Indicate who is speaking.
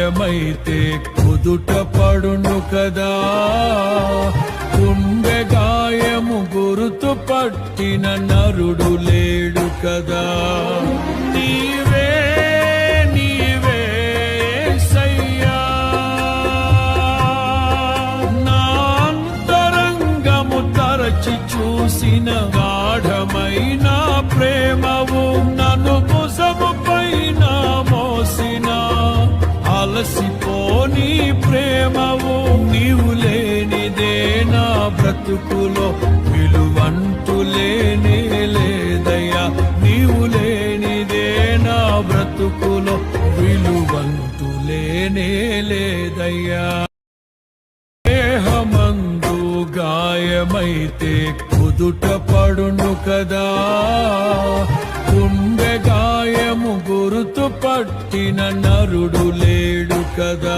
Speaker 1: గాయమైతే కుదుట పడును కదా, గుండె గాయము గురుతు పట్టిన నరుడు లేడు కదా. నీవే నీవే యేసయ్యా, నా అంతరంగము తరచి చూసిన గాఢమైన ప్రేమవు, నన్ను భుజము పైన మోసిన అలసిపోని ప్రేమవు. నీవు లేనిదే నా బ్రతుకులో విలువంటూ లేనే లేదయ్యా, నీవు లేనిదే నా బ్రతుకులో విలువంటూ లేనే లేదయ్యా. దేహమందు గాయమైతే కుదుట పడును కదా, గుండె గాయము గురుతు పట్టిన నరుడు లేడు కదా.